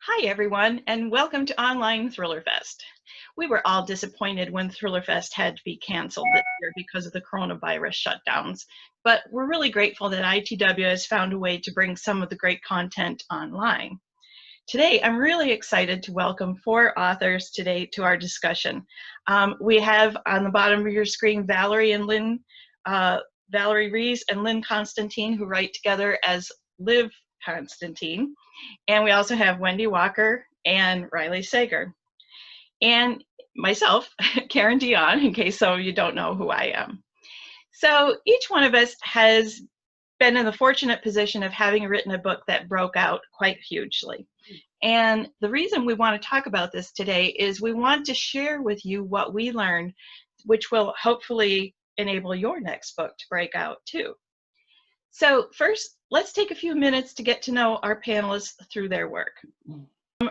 Hi, everyone, and welcome to Online Thriller Fest. We were all disappointed when Thriller Fest had to be canceled this year because of the coronavirus shutdowns, but we're really grateful that ITW has found a way to bring some of the great content online. Today, I'm really excited to welcome four authors today to our discussion. We have on the bottom of your screen Valerie Rees and Lynn Constantine, who write together as Liv Constantine. And we also have Wendy Walker and Riley Sager. And myself, Karen Dion, in case some of you don't know who I am. So each one of us has been in the fortunate position of having written a book that broke out quite hugely. And the reason we want to talk about this today is we want to share with you what we learned, which will hopefully enable your next book to break out too. So first, let's take a few minutes to get to know our panelists through their work.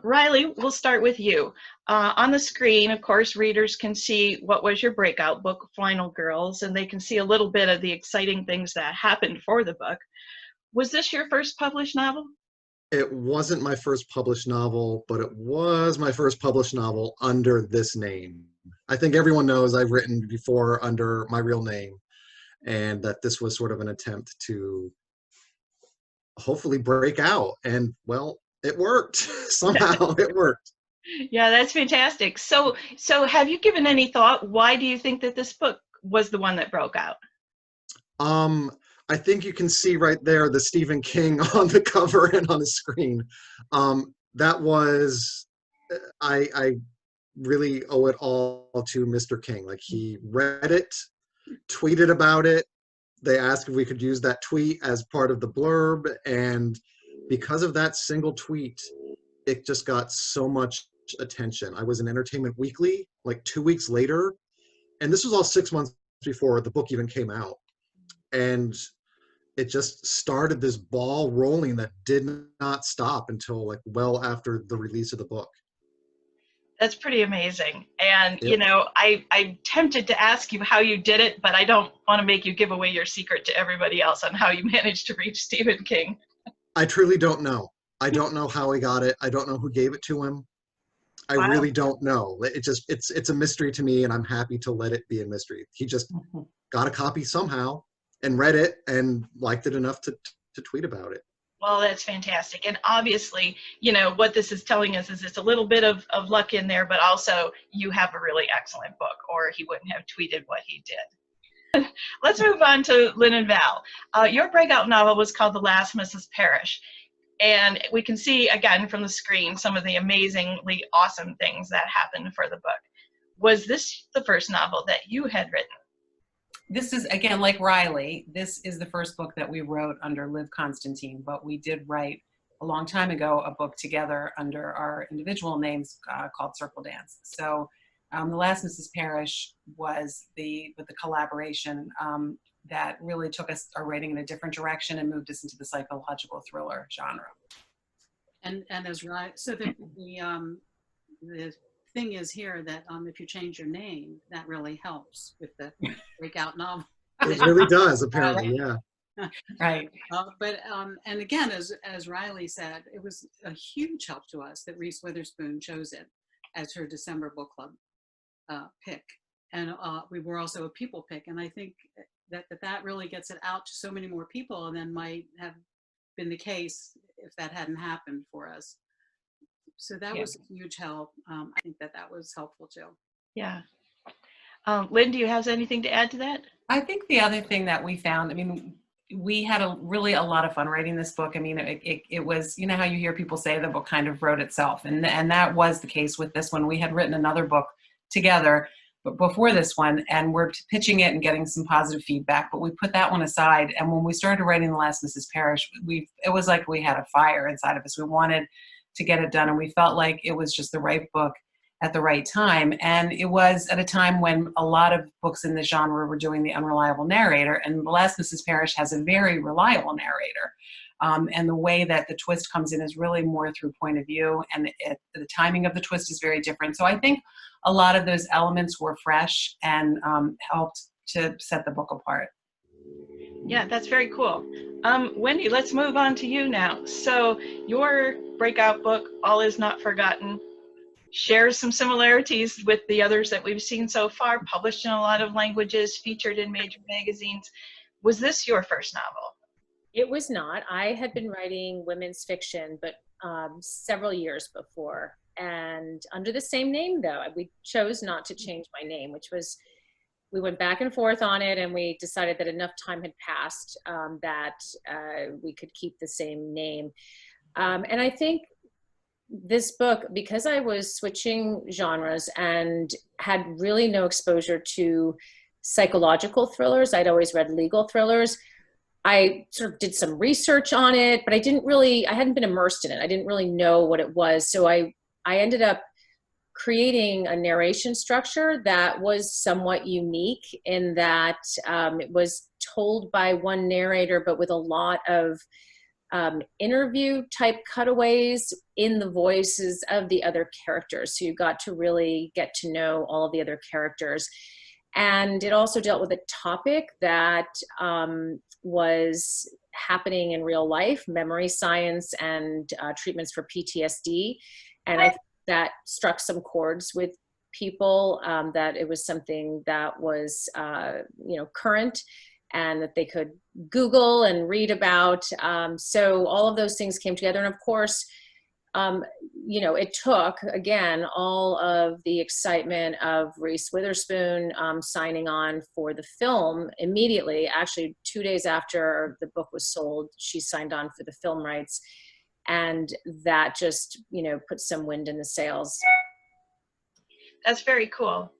Riley, we'll start with you. On the screen, of course, readers can see what was your breakout book, Final Girls, and they can see a little bit of the exciting things that happened for the book. Was this your first published novel? It wasn't my first published novel, but it was my first published novel under this name. I think everyone knows I've written before under my real name, and that this was sort of an attempt to hopefully break out. And well, it worked. Somehow it worked. Yeah, that's fantastic. So have you given any thought, why do you think that this book was the one that broke out? I think you can see right there the Stephen King on the cover and on the screen. That was, I really owe it all to Mr. King. Like, he read it, tweeted about it. They asked if we could use that tweet as part of the blurb, and because of that single tweet, it just got so much attention. I was in Entertainment Weekly like 2 weeks later, and this was all 6 months before the book even came out. And it just started this ball rolling that did not stop until like well after the release of the book. That's pretty amazing. And, Yep. you know, I'm tempted to ask you how you did it, but I don't want to make you give away your secret to everybody else on how you managed to reach Stephen King. I truly don't know. I don't know how he got it. I don't know who gave it to him. I Wow. really don't know. It's a mystery to me, and I'm happy to let it be a mystery. He just got a copy somehow and read it and liked it enough to tweet about it. Well, that's fantastic. And obviously, you know, what this is telling us is it's a little bit of luck in there, but also you have a really excellent book, or he wouldn't have tweeted what he did. Let's move on to Lynn and Val. Your breakout novel was called The Last Mrs. Parrish. And we can see, again, from the screen, some of the amazingly awesome things that happened for the book. Was this the first novel that you had written? This is, again, like Riley, this is the first book that we wrote under Liv Constantine, but we did write a long time ago a book together under our individual names called Circle Dance. So The Last Mrs. Parrish was with the collaboration that really took our writing in a different direction and moved us into the psychological thriller genre. And as right, so the thing is here that if you change your name, that really helps with the breakout novel. It really does, apparently, yeah. Right. And again, as Riley said, it was a huge help to us that Reese Witherspoon chose it as her December book club pick. And we were also a people pick. And I think that really gets it out to so many more people than might have been the case if that hadn't happened for us. So that was a huge help. I think that was helpful too. Yeah. Lynn, do you have anything to add to that? I think the other thing that we found, I mean, we had a lot of fun writing this book. I mean, it was, you know how you hear people say the book kind of wrote itself. And that was the case with this one. We had written another book together but before this one, and we're pitching it and getting some positive feedback, but we put that one aside. And when we started writing The Last Mrs. Parrish, it was like we had a fire inside of us. We wanted to get it done, and we felt like it was just the right book at the right time. And it was at a time when a lot of books in the genre were doing the unreliable narrator, and The Last Mrs. Parrish has a very reliable narrator. And the way that the twist comes in is really more through point of view, and the timing of the twist is very different. So I think a lot of those elements were fresh and helped to set the book apart. Yeah, that's very cool. Wendy, let's move on to you now. So your breakout book, All Is Not Forgotten, shares some similarities with the others that we've seen so far, published in a lot of languages, featured in major magazines. Was this your first novel? It was not. I had been writing women's fiction, but several years before, and under the same name though. We chose not to change my name, which was, we went back and forth on it, and we decided that enough time had passed that we could keep the same name. And I think this book, because I was switching genres and had really no exposure to psychological thrillers, I'd always read legal thrillers. I sort of did some research on it, but I hadn't been immersed in it. I didn't really know what it was. So I ended up creating a narration structure that was somewhat unique in that it was told by one narrator, but with a lot of interview type cutaways in the voices of the other characters. So you got to really get to know all of the other characters. And it also dealt with a topic that was happening in real life, memory science and treatments for PTSD. And I think that struck some chords with people, that it was something that was current and that they could Google and read about. So all of those things came together. And of course, it took, again, all of the excitement of Reese Witherspoon signing on for the film immediately. Actually, 2 days after the book was sold, she signed on for the film rights. And that just, put some wind in the sails. That's very cool.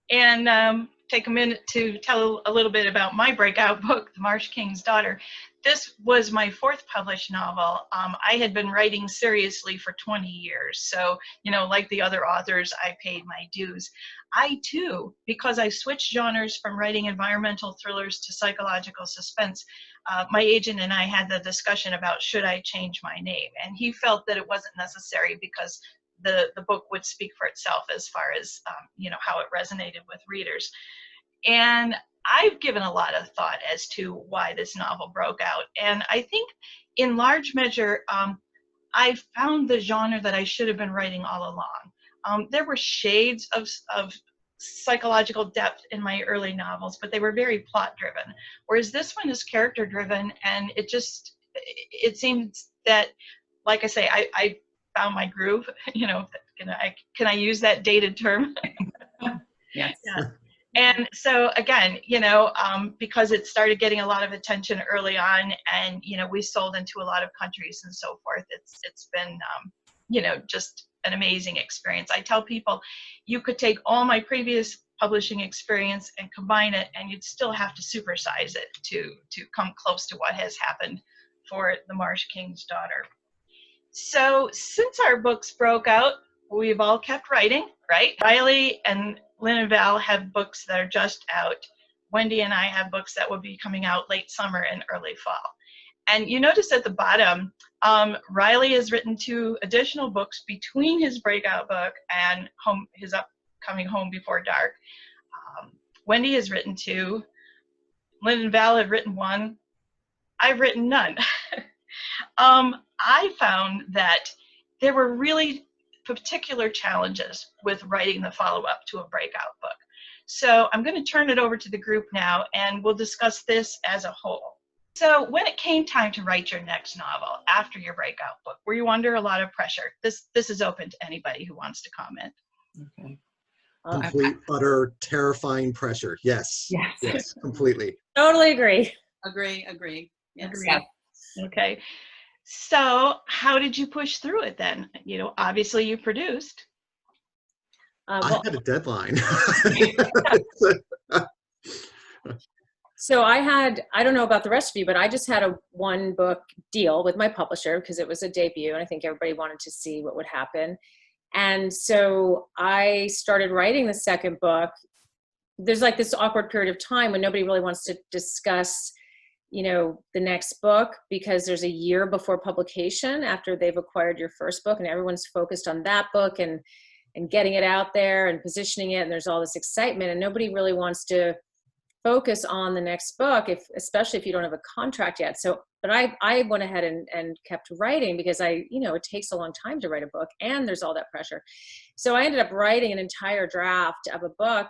And take a minute to tell a little bit about my breakout book, The Marsh King's Daughter. This was my fourth published novel. I had been writing seriously for 20 years. So, like the other authors, I paid my dues. I too, because I switched genres from writing environmental thrillers to psychological suspense, my agent and I had the discussion about, should I change my name? And he felt that it wasn't necessary because the book would speak for itself as far as, how it resonated with readers. And I've given a lot of thought as to why this novel broke out. And I think in large measure, I found the genre that I should have been writing all along. There were shades of psychological depth in my early novels, but they were very plot driven. Whereas this one is character driven, and it seems that, like I say, I found my groove. Can I use that dated term? Yes. Yeah. And so again, because it started getting a lot of attention early on, and we sold into a lot of countries and so forth, it's been just an amazing experience. I tell people, you could take all my previous publishing experience and combine it, and you'd still have to supersize it to come close to what has happened for The Marsh King's Daughter. So since our books broke out, we've all kept writing, right? Riley and Lynn and Val have books that are just out. Wendy and I have books that will be coming out late summer and early fall. And you notice at the bottom, Riley has written 2 additional books between his breakout book and his upcoming Home Before Dark. Wendy has written 2. Lynn and Val have written 1. I've written none. I found that there were really particular challenges with writing the follow-up to a breakout book. So I'm going to turn it over to the group now, and we'll discuss this as a whole. So when it came time to write your next novel after your breakout book, were you under a lot of pressure? This is open to anybody who wants to comment. Okay. Complete, utter, terrifying pressure. Yes. Yes. Yes, completely. Totally agree. Agree. Yes. Agreed. Okay. So how did you push through it then? Obviously you produced. I had a deadline. So I don't know about the rest of you, but I just had a 1-book deal with my publisher because it was a debut, and I think everybody wanted to see what would happen. And so I started writing the second book. There's like this awkward period of time when nobody really wants to discuss the next book, because there's a year before publication after they've acquired your first book, and everyone's focused on that book and getting it out there and positioning it. And there's all this excitement, and nobody really wants to focus on the next book, especially if you don't have a contract yet. So, but I went ahead and kept writing because it takes a long time to write a book and there's all that pressure. So I ended up writing an entire draft of a book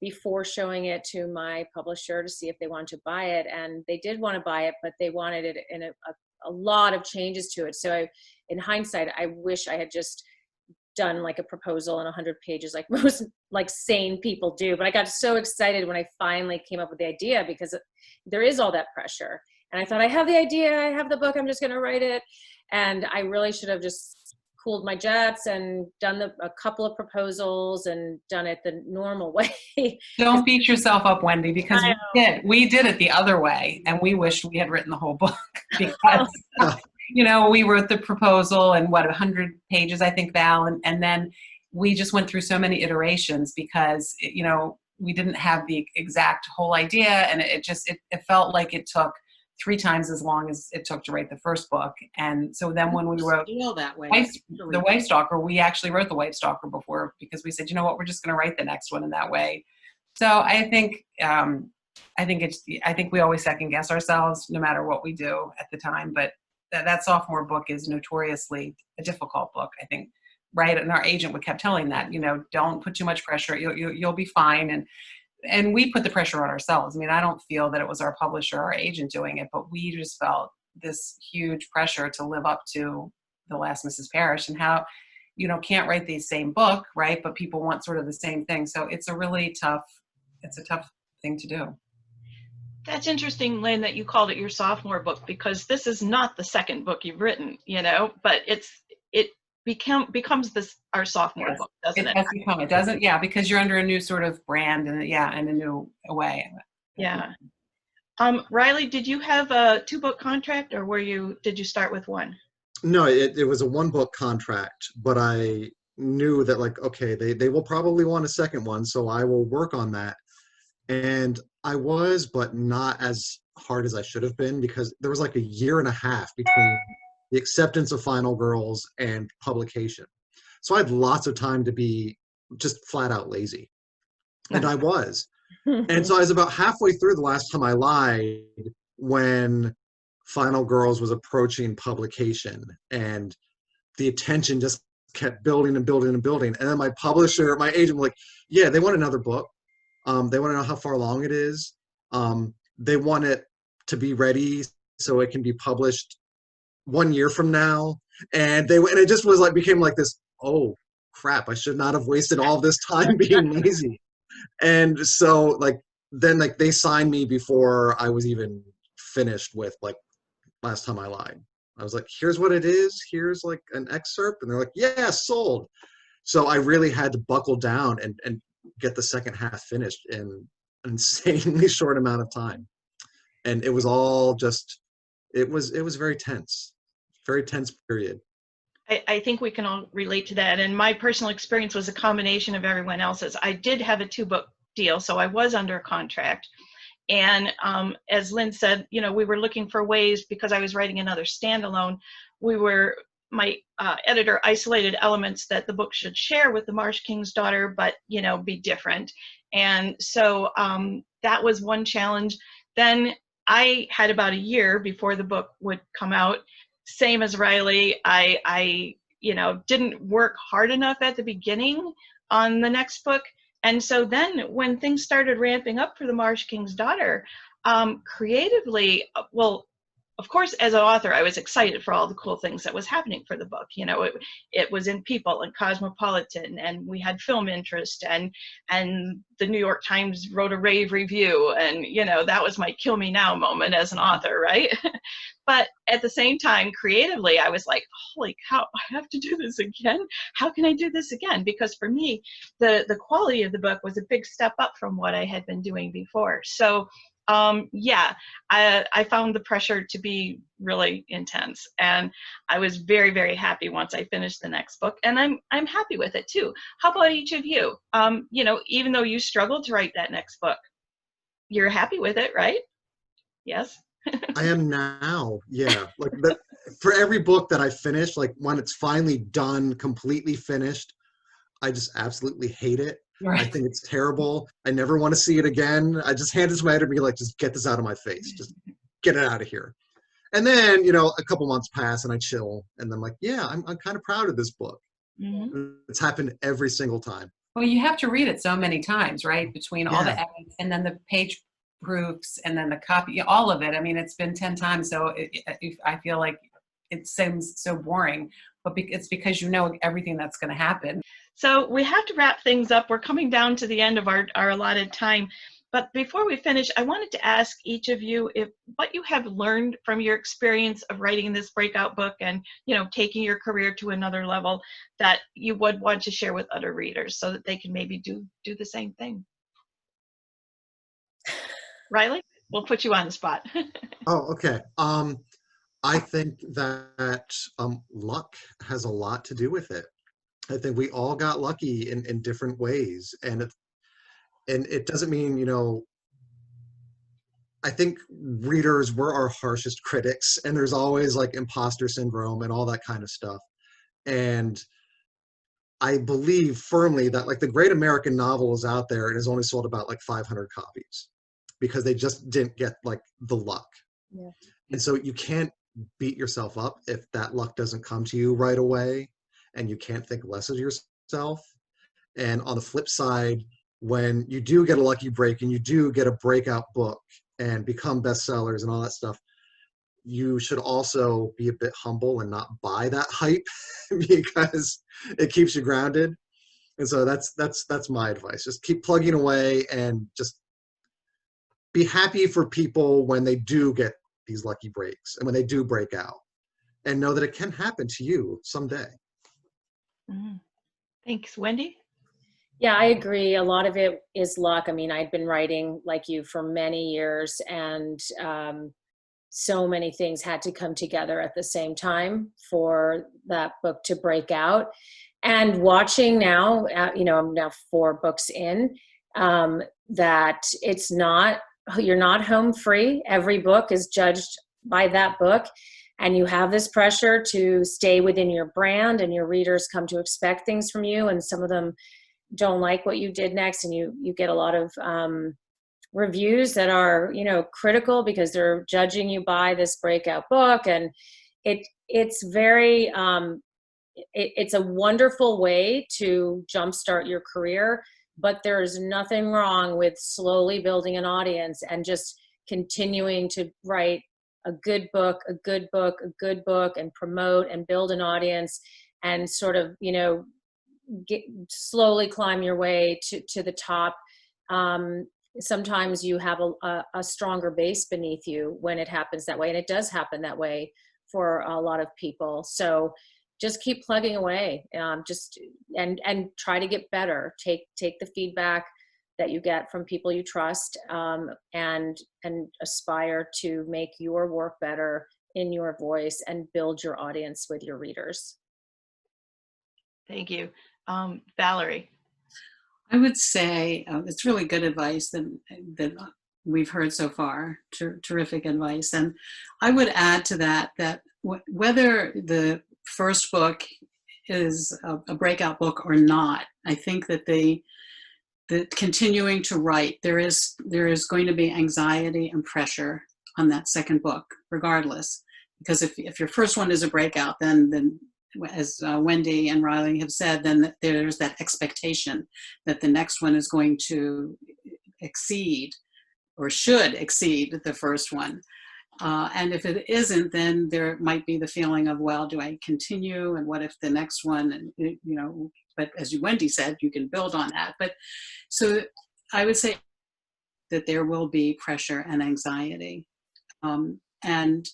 before showing it to my publisher to see if they wanted to buy it. And they did want to buy it, but they wanted it in a lot of changes to it. So in hindsight, I wish I had just done like a proposal in 100 pages like most like sane people do. But I got so excited when I finally came up with the idea, because there is all that pressure. And I thought, I have the idea, I have the book, I'm just going to write it. And I really should have just cooled my jets and done a couple of proposals and done it the normal way. Don't beat yourself up, Wendy, because we did it the other way, and we wished we had written the whole book because we wrote the proposal and 100 pages, I think, Val, and then we just went through so many iterations because we didn't have the exact whole idea, and it felt like it took 3 times as long as it took to write the first book. And so then when we wrote the Wife Stalker, we actually wrote the Wife Stalker before, because we said, you know what, we're just going to write the next one in that way. So I think we always second guess ourselves no matter what we do at the time. But that sophomore book is notoriously a difficult book, I think. Right. And our agent would kept telling that, don't put too much pressure. You'll be fine. And we put the pressure on ourselves. I mean, I don't feel that it was our publisher or our agent doing it, but we just felt this huge pressure to live up to The Last Mrs. Parrish, and how, can't write the same book, right? But people want sort of the same thing. So it's a tough thing to do. That's interesting, Lynn, that you called it your sophomore book, because this is not the second book you've written, but it becomes our sophomore book, doesn't it? It doesn't, because you're under a new sort of brand and in a new way. Yeah. Riley, did you have a 2-book contract, or did you start with one? No, it was a 1-book contract, but I knew that, like, okay, they will probably want a second one, so I will work on that. And I was, but not as hard as I should have been, because there was like a year and a half between the acceptance of Final Girls and publication. So I had lots of time to be just flat out lazy. And I was. And so I was about halfway through The Last Time I Lied when Final Girls was approaching publication, and the attention just kept building and building and building. And then my publisher, my agent, was like, yeah, they want another book. They want to know how far along it is. They want it to be ready so it can be published 1 year from now. And it just was like, became like this, oh crap, I should not have wasted all this time being lazy. And so then they signed me before I was even finished with Last Time I Lied. I was like, here's what it is. Here's like an excerpt. And they're like, yeah, sold. So I really had to buckle down and get the second half finished in an insanely short amount of time. And it was all just, it was very tense period. I think we can all relate to that. And my personal experience was a combination of everyone else's. I did have a 2-book deal, so I was under contract. And as Lynn said, we were looking for ways, because I was writing another standalone. My editor isolated elements that the book should share with The Marsh King's Daughter, but, be different. And so that was one challenge. Then I had about a year before the book would come out. Same as Riley, I didn't work hard enough at the beginning on the next book. And so then when things started ramping up for The Marsh King's Daughter, creatively, well, of course, as an author, I was excited for all the cool things that was happening for the book. It was in People and Cosmopolitan, and we had film interest, and the New York Times wrote a rave review, and that was my kill me now moment as an author, right? But at the same time, creatively, I was like, holy cow, I have to do this again? How can I do this again? Because for me, the quality of the book was a big step up from what I had been doing before. So I found the pressure to be really intense, and I was very, very happy once I finished the next book, and I'm happy with it too. How about each of you? Even though you struggled to write that next book, you're happy with it, right? Yes. I am now, yeah. For every book that I finish, when it's finally done, completely finished, I just absolutely hate it. I Right. think it's terrible. I never want to see it again. I just hand it to my editor and be like, just get this out of my face. Just get it out of here. And then, you know, a couple months pass and I chill. And I'm like, yeah, I'm kind of proud of this book. Mhm. It's happened every single time. Well, you have to read it so many times, right? Between all the Yeah. edits and then the page proofs and then the copy, all of it. I mean, it's been 10 times. So I feel like it seems so boring, but it's because you know everything that's going to happen. So we have to wrap things up. We're coming down to the end of our allotted time. But before we finish, I wanted to ask each of you if what you have learned from your experience of writing this breakout book and, you know, taking your career to another level that you would want to share with other readers so that they can maybe do the same thing. Riley, we'll put you on the spot. Oh, okay. I think that luck has a lot to do with it. I think we all got lucky in different ways. And it doesn't mean, you know, I think readers, we're our harshest critics, and there's always like imposter syndrome and all that kind of stuff. And I believe firmly that like the great American novel is out there and has only sold about like 500 copies because they just didn't get like the luck. Yeah. And so you can't beat yourself up if that luck doesn't come to you right away, and you can't think less of yourself. And on the flip side, when you do get a lucky break and you do get a breakout book and become bestsellers and all that stuff, you should also be a bit humble and not buy that hype because it keeps you grounded. And so that's my advice. Just keep plugging away and just be happy for people when they do get these lucky breaks and when they do break out, and know that it can happen to you someday. Mhm. Thanks. Wendy? Yeah, I agree. A lot of it is luck. I mean, I'd been writing like you for many years, and so many things had to come together at the same time for that book to break out. And watching now, you know, I'm now 4 books in, that it's not, you're not home free. Every book is judged by that book. And you have this pressure to stay within your brand, and your readers come to expect things from you. And some of them don't like what you did next, and you get a lot of reviews that are, you know, critical because they're judging you by this breakout book. And it's very it's a wonderful way to jumpstart your career, but there's nothing wrong with slowly building an audience and just continuing to write a good book, a good book, a good book, and promote and build an audience, and sort of, you know, slowly climb your way to the top. Sometimes you have a stronger base beneath you when it happens that way. And it does happen that way for a lot of people. So just keep plugging away, and try to get better. Take the feedback that you get from people you trust, and aspire to make your work better in your voice and build your audience with your readers. Thank you. Valerie? I would say it's really good advice that we've heard so far. Terrific advice. And I would add to that whether the first book is a breakout book or not, I think that the continuing to write, there is going to be anxiety and pressure on that second book, regardless. Because if your first one is a breakout, then as Wendy and Riley have said, then there's that expectation that the next one is going to exceed or should exceed the first one. And if it isn't, then there might be the feeling of, well, do I continue? And what if the next one, and you know, but as Wendy said, you can build on that. But so I would say that there will be pressure and anxiety. And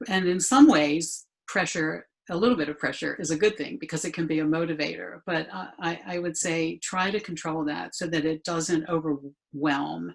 in some ways, a little bit of pressure is a good thing because it can be a motivator. But I would say try to control that so that it doesn't overwhelm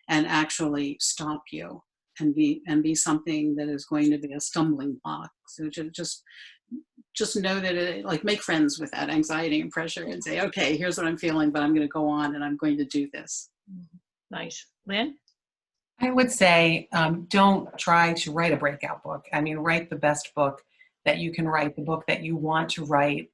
and actually stop you and be something that is going to be a stumbling block. So just know that like make friends with that anxiety and pressure and say, okay, here's what I'm feeling, but I'm going to go on and I'm going to do this. Nice. Lynn? I would say don't try to write a breakout book. I mean, write the best book that you can write the book that you want to write,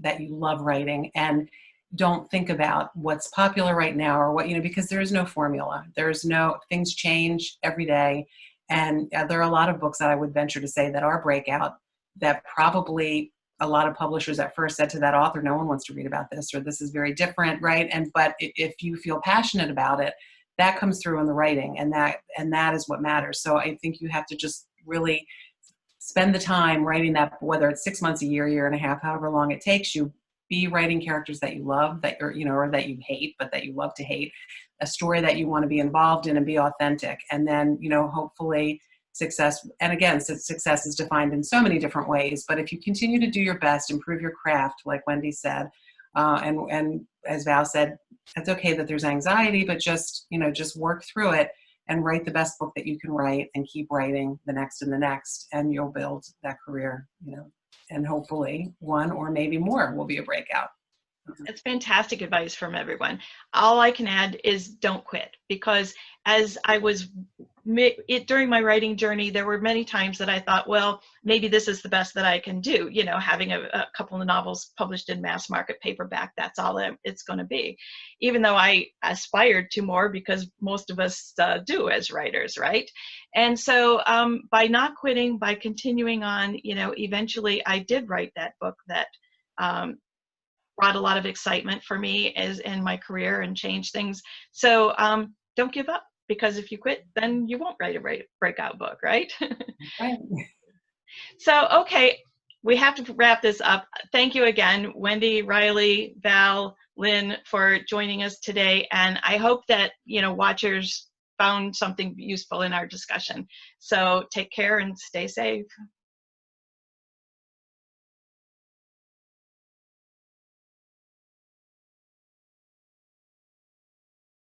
that you love writing, and don't think about what's popular right now or what, because there is no formula. There's no, things change every day. And there are a lot of books that I would venture to say that are breakout that probably a lot of publishers at first said to that author, no one wants to read about this, or this is very different, right? But if you feel passionate about it, that comes through in the writing, and that is what matters. So I think you have to just really spend the time writing that, whether it's 6 months, a year, year and a half, however long it takes you. Be writing characters that you love, that you're, or that you hate, but that you love to hate, a story that you want to be involved in, and be authentic. And then, hopefully success, and again, success is defined in so many different ways, but if you continue to do your best, improve your craft, like Wendy said, and as Val said, it's okay that there's anxiety, but just work through it and write the best book that you can write, and keep writing the next and the next, and you'll build that career, and hopefully one or maybe more will be a breakout. That's fantastic advice from everyone. All I can add is don't quit, because as I was during my writing journey, there were many times that I thought, well, maybe this is the best that I can do. Having a couple of novels published in mass market paperback, that's all it's going to be. Even though I aspired to more, because most of us do as writers, right? And so by not quitting, by continuing on, eventually I did write that book that brought a lot of excitement for me as in my career and changed things. So don't give up, because if you quit, then you won't write a breakout book, right? Right. So, okay, we have to wrap this up. Thank you again, Wendy, Riley, Val, Lynn, for joining us today. And I hope that, watchers found something useful in our discussion. So take care and stay safe.